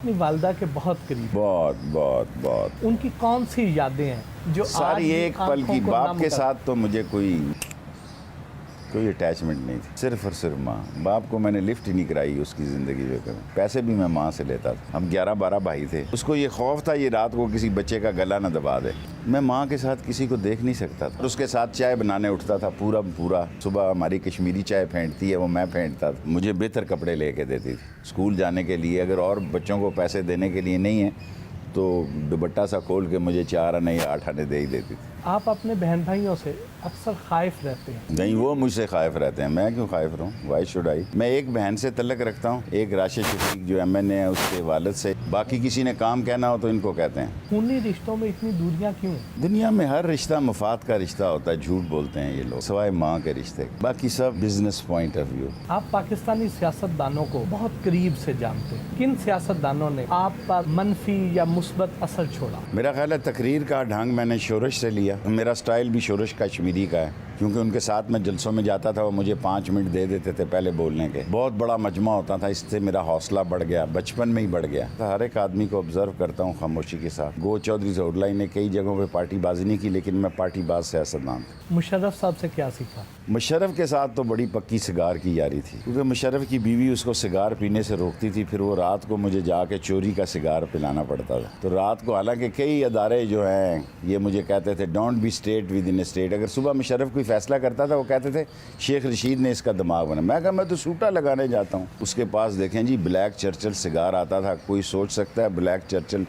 अपनी वालदा के बहुत करीब, बहुत बहुत बहुत। उनकी कौन सी यादें हैं जो सारी आज एक पल की। आंखों को बाप नम के कर- साथ तो मुझे कोई अटैचमेंट नहीं थी, सिर्फ और सिर्फ माँ। बाप को मैंने लिफ्ट ही नहीं कराई उसकी ज़िंदगी में कभी। पैसे भी मैं माँ से लेता था। हम 11-12 भाई थे। उसको ये खौफ था ये रात को किसी बच्चे का गला ना दबा दे। मैं माँ के साथ किसी को देख नहीं सकता था। उसके साथ चाय बनाने उठता था पूरा। सुबह हमारी कश्मीरी चाय फेंटती है, वो मैं फेंटता था। मुझे बेहतर कपड़े लेके देती थी स्कूल जाने के लिए। अगर और बच्चों को पैसे देने के लिए नहीं है तो दुपट्टा सा खोल के मुझे 4 आने या 8 आने दे ही देती थी। आप अपने बहन भाइयों से अक्सर खाइफ रहते हैं। नहीं, वो मुझसे खाइफ रहते हैं, मैं क्यों खाइफ रहूँ? Why should I? मैं एक बहन से तल्लक रखता हूँ, एक राशिद शफीक जो MN है उसके वालिद से। बाकी किसी ने काम कहना हो तो इनको कहते हैं। खूनी रिश्तों में इतनी दूरियां क्यों? दुनिया में हर रिश्ता मफाद का रिश्ता होता है, झूठ बोलते हैं ये लोग, सिवाय माँ के रिश्ते। बाकी सब बिजनेस पॉइंट ऑफ व्यू। आप पाकिस्तानी सियासतदानों को बहुत करीब से जानते हैं। किन सियासतदानों ने आप पर मनफी या मुस्बत असर छोड़ा? मेरा ख्याल है तकरीर का ढंग मैंने शोरश से लिया। मेरा स्टाइल भी शोरश कश्मीरी का है, क्योंकि उनके साथ मैं जलसों में जाता था, वो मुझे 5 मिनट दे देते थे पहले बोलने के। बहुत बड़ा मजमा होता था, इससे मेरा हौसला बढ़ गया, बचपन में ही बढ़ गया। तो हर एक आदमी को ऑब्जर्व करता हूँ खामोशी के साथ। गो चौधरी ज़ोरलाई ने कई जगहों पे पार्टीबाजी नहीं की, लेकिन मैं पार्टीबाज सियासतदान था। मुशर्रफ साहब से क्या सीखा? मुशर्रफ के साथ तो बड़ी पक्की सिगार की यारी थी, क्योंकि मुशर्रफ की बीवी उसको सिगार पीने से रोकती थी, फिर वो रात को मुझे जाके चोरी का सिगार पिलाना पड़ता था। तो रात को, हालांकि कई अदारे जो हैं ये मुझे कहते थे don't be state with in state. अगर सुबह मुशर्रफ कोई फैसला करता था वो कहते थे शेख रशीद ने इसका दिमाग बना। मैं कहा मैं तो सूटा लगाने जाता हूँ। उसके पास देखें जी ब्लैक चर्चिल सिगार आता था। कोई सोच सकता है ब्लैक चर्चिल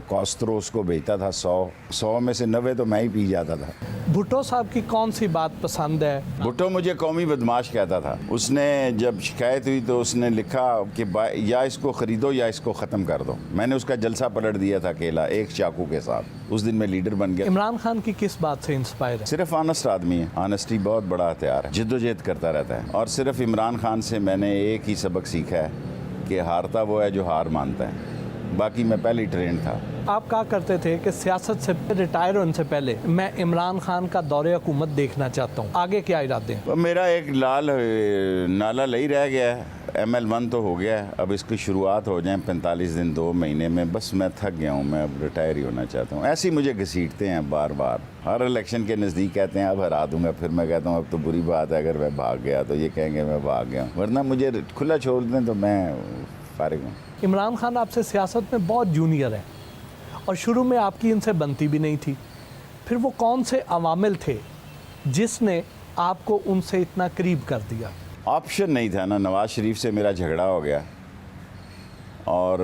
कॉस्ट्रो उसको बेचता था 100 में से 90 तो मैं ही पी जाता था। भुट्टो साहब की कौन सी बात पसंद है? भुट्टो मुझे कौमी बदमाश कहता था। उसने जब शिकायत हुई तो उसने लिखा कि या इसको ख़रीदो या इसको ख़त्म कर दो। मैंने उसका जलसा पलट दिया था अकेला, एक चाकू के साथ। उस दिन मैं लीडर बन गया। इमरान खान की किस बात से इंस्पायर है? सिर्फ ऑनेस्ट आदमी है। ऑनेस्टी बहुत बड़ा हथियार है, जिद्दोजहद करता रहता है। और सिर्फ इमरान खान से मैंने एक ही सबक सीखा है कि हारता वो है जो हार मानता है। बाकी मैं पहले ही ट्रेंड था। आप कहा करते थे कि सियासत से रिटायर होने से पहले मैं इमरान खान का दौरे हुकूमत देखना चाहता हूँ। आगे क्या इरादे हैं? तो मेरा एक लाल नाला लही रह गया है। ML1 तो हो गया है, अब इसकी शुरुआत हो जाए 45 दिन 2 महीने में। बस मैं थक गया हूँ, मैं अब रिटायर ही होना चाहता हूँ। ऐसे ही मुझे घसीटते हैं बार बार। हर इलेक्शन के नज़दीक कहते हैं अब हरा दूंगा, फिर मैं कहता हूँ अब तो बुरी बात है अगर मैं भाग गया तो ये कहेंगे मैं भाग गया हूँ, वरना मुझे खुला छोड़ दें तो मैं फारिग हूँ। इमरान खान आपसे सियासत में बहुत जूनियर है और शुरू में आपकी इनसे बनती भी नहीं थी। फिर वो कौन से अवामिल थे जिसने आपको उनसे इतना करीब कर दिया? ऑप्शन नहीं था ना। नवाज़ शरीफ से मेरा झगड़ा हो गया और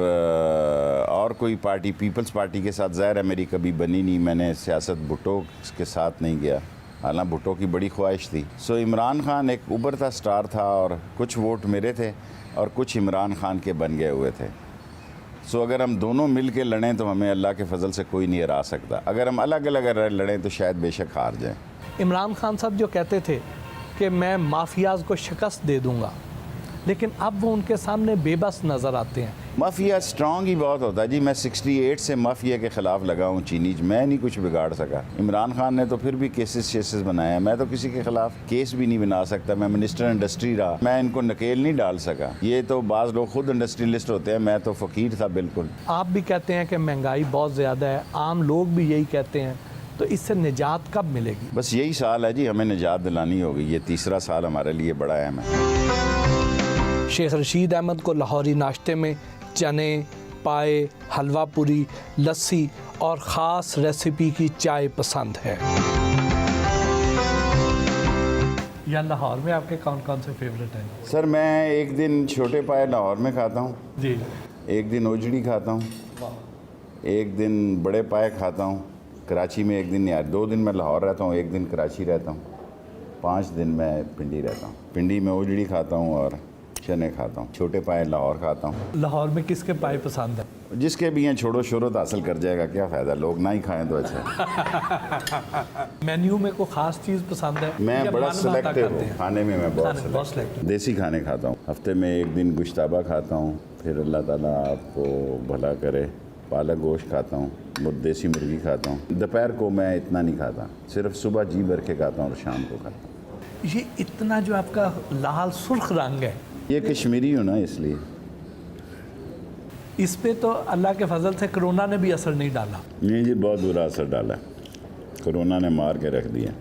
कोई पार्टी पीपल्स पार्टी के साथ ज़ाहिर है मेरी कभी बनी नहीं। मैंने सियासत भुट्टो के साथ नहीं किया, हालांकि भुट्टो की बड़ी ख्वाहिश थी। सो इमरान खान एक उभरता स्टार था और कुछ वोट मेरे थे और कुछ इमरान खान के बन गए हुए थे। सो अगर हम दोनों मिल के लड़ें तो हमें अल्लाह के फजल से कोई नहीं हरा सकता। अगर हम अलग अलग लड़ें तो शायद बेशक हार जाएं। इमरान खान साहब जो कहते थे कि मैं माफियाज को शिकस्त दे दूंगा, लेकिन अब वो उनके सामने बेबस नज़र आते हैं। माफिया स्ट्रांग ही बहुत होता है जी। मैं 68 से माफिया के ख़िलाफ़ लगा हूँ चीनीज, मैं नहीं कुछ बिगाड़ सका। इमरान खान ने तो फिर भी केसेस बनाया, मैं तो किसी के ख़िलाफ़ केस भी नहीं बना सकता। मैं मिनिस्टर इंडस्ट्री रहा, मैं इनको नकेल नहीं डाल सका। ये तो बाज़ लोग खुद इंडस्ट्रियलिस्ट होते हैं, मैं तो फ़कीर था बिल्कुल। आप भी कहते हैं कि महंगाई बहुत ज़्यादा है, आम लोग भी यही कहते हैं, तो इससे निजात कब मिलेगी? बस यही साल है जी, हमें निजात दिलानी होगी। ये तीसरा साल हमारे लिए बड़ा अहम है। शेख रशीद अहमद को लाहौरी नाश्ते में चने, पाए, हलवा पूरी, लस्सी और ख़ास रेसिपी की चाय पसंद है। या लाहौर में आपके कौन कौन से फेवरेट हैं? सर मैं एक दिन छोटे पाए लाहौर में खाता हूँ जी, एक दिन ओजड़ी खाता हूँ, एक दिन बड़े पाए खाता हूँ। कराची में एक दिन, यार 2 दिन मैं लाहौर रहता हूँ, एक दिन कराची रहता हूँ, 5 दिन मैं पिंडी रहता हूँ। पिंडी में ओजड़ी खाता हूँ और चने खाता हूँ। छोटे पाए लाहौर खाता हूँ। लाहौर में किसके पाए पसंद है? जिसके भी हैं, छोड़ो शोहरत हासिल कर जाएगा, क्या फ़ायदा, लोग ना ही खाएं तो अच्छा है। मेन्यू में कोई ख़ास चीज़ पसंद है? मैं या बड़ा मन सिलेक्टिव करते हूँ हैं? खाने में, मैं बहुत बहुत सिलेक्टिव। देसी खाने खाता हूँ। हफ्ते में एक दिन गुश्ताबा खाता हूँ, फिर अल्लाह ताला आपको भला करे पालक गोश्त खाता हूँ, देसी मुर्गी खाता हूँ। दोपहर को मैं इतना नहीं खाता, सिर्फ सुबह जी भर के खाता हूँ और शाम को खाता हूँ। ये इतना जो आपका लाल सुर्ख रंग है, ये कश्मीरी हूँ ना इसलिए। इस पे तो अल्लाह के फजल से कोरोना ने भी असर नहीं डाला। नहीं जी, बहुत बुरा असर डाला। कोरोना ने मार के रख दिया।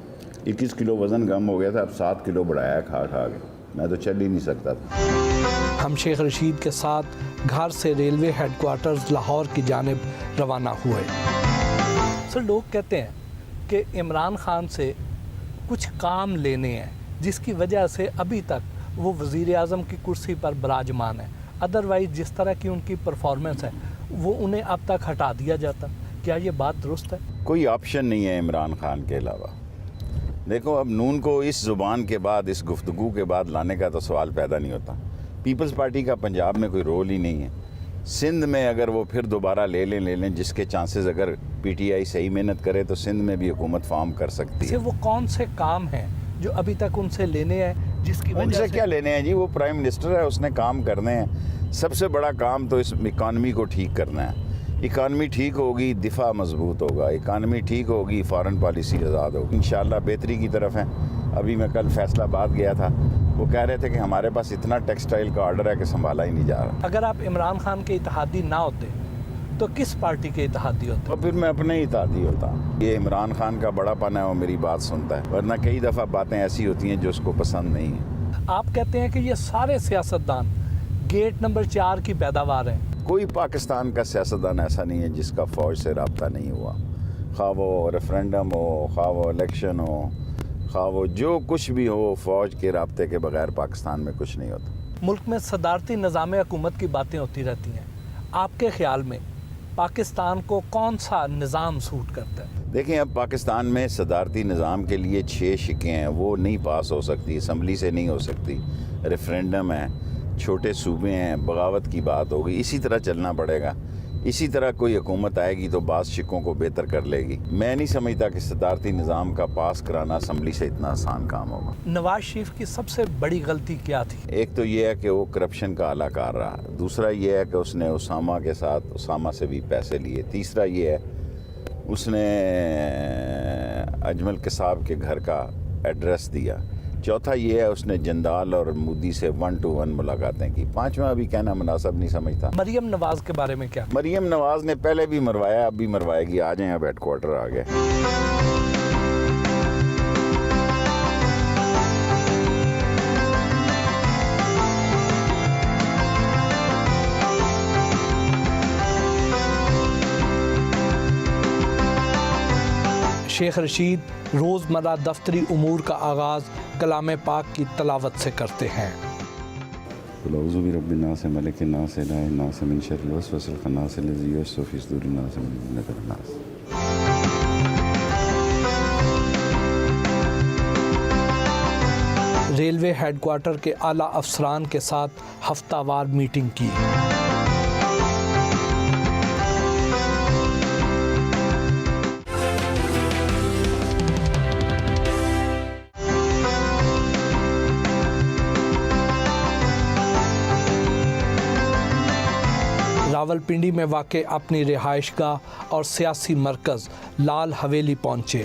21 किलो वज़न कम हो गया था, अब 7 किलो बढ़ाया खा खा के। मैं तो चल ही नहीं सकता था। हम शेख रशीद के साथ घर से रेलवे हेडक्वार्टर्स लाहौर की जानिब रवाना हुए। सर, लोग कहते हैं कि इमरान खान से कुछ काम लेने हैं जिसकी वजह से अभी तक वो वज़ीर आज़म की कुर्सी पर विराजमान है, अदरवाइज़ जिस तरह की उनकी परफॉर्मेंस है वो उन्हें अब तक हटा दिया जाता। क्या ये बात दुरुस्त है? कोई ऑप्शन नहीं है इमरान खान के अलावा। देखो, अब नून को इस ज़ुबान के बाद, इस गुफ्तगू के बाद लाने का तो सवाल पैदा नहीं होता। पीपल्स पार्टी का पंजाब में कोई रोल ही नहीं है। सिंध में अगर वो फिर दोबारा ले लें, जिसके चांसेस, अगर पीटीआई सही मेहनत करे तो सिंध में भी हुकूमत फॉर्म कर सकती है। वो कौन से काम हैं जो अभी तक उनसे लेने हैं जिसकी वजह उनसे से? क्या लेने हैं जी, वो प्राइम मिनिस्टर है, उसने काम करने हैं। सबसे बड़ा काम तो इस इकानमी को ठीक करना है। इकानमी ठीक होगी, दिफा मजबूत होगा। इकानमी ठीक होगी, फॉरेन पॉलिसी आज़ाद होगी। इंशाल्लाह बेहतरी की तरफ है। अभी मैं कल फैसलाबाद गया था, वो कह रहे थे कि हमारे पास इतना टेक्सटाइल का ऑर्डर है कि संभाला ही नहीं जा रहा। अगर आप इमरान खान के इत्तेहादी ना होते तो किस पार्टी के इत्तेहादी होते? तो फिर मैं अपने ही इत्तेहादी होता। ये इमरान खान का बड़ापन है, वो मेरी बात सुनता है, वरना कई दफ़ा बातें ऐसी होती हैं जो उसको पसंद नहीं है। आप कहते हैं कि ये सारे सियासतदान गेट नंबर 4 की पैदावार हैं। कोई पाकिस्तान का सियासतदान ऐसा नहीं है जिसका फ़ौज से रब्ता नहीं हुआ। खा वो रेफरेंडम हो, खा वो इलेक्शन हो, खा वो जो कुछ भी हो, फ़ौज के रब्ते के बगैर पाकिस्तान में कुछ नहीं होता। मुल्क में सदारती निज़ाम हुकूमत की बातें होती रहती हैं। आपके ख्याल में पाकिस्तान को कौन सा निज़ाम सूट करता है? देखें, अब पाकिस्तान में सदारती निज़ाम के लिए 6 शिकें हैं, वो नहीं पास हो सकती, असम्बली से नहीं हो सकती। रेफरेंडम है, छोटे सूबे हैं, बगावत की बात होगी। इसी तरह चलना पड़ेगा। इसी तरह कोई हुकूमत आएगी तो बाज़ शिकों को बेहतर कर लेगी। मैं नहीं समझता कि सदारती निज़ाम का पास कराना असम्बली से इतना आसान काम होगा। नवाज शरीफ की सबसे बड़ी गलती क्या थी? एक तो ये है कि वो करप्शन का आलाकार रहा। दूसरा ये है कि उसने उसामा के साथ, उसामा से भी पैसे लिए। तीसरा ये है उसने अजमल कसाब के घर का एड्रेस दिया। चौथा ये है उसने जंदाल और मोदी से 1-to-1 मुलाकातें की। पांचवा अभी कहना मुनासिब नहीं समझता। मरियम नवाज के बारे में क्या? मरियम नवाज ने पहले भी मरवाया, अब भी मरवाएगी। आ जाए, अब हेडक्वार्टर आ गए। शेख रशीद रोज़मर्रा दफ्तरी उमूर का आगाज़ कलाम पाक की तलावत से करते हैं। औज़ु बिरब्बिन्नास मलिकिन्नास इलाहिन्नास मिन शर्रिल वस्वासिल खन्नास लज़ी युवस्विसु फ़ी सुदूरिन्नास मिनल जिन्नति वन्नास। रेलवे हेडक्वार्टर के आला अफसरान के साथ हफ्तावार मीटिंग की। रावलपिंडी में वाक़े अपनी रिहाइशगाह और सियासी मरकज़ लाल हवेली पहुँचे।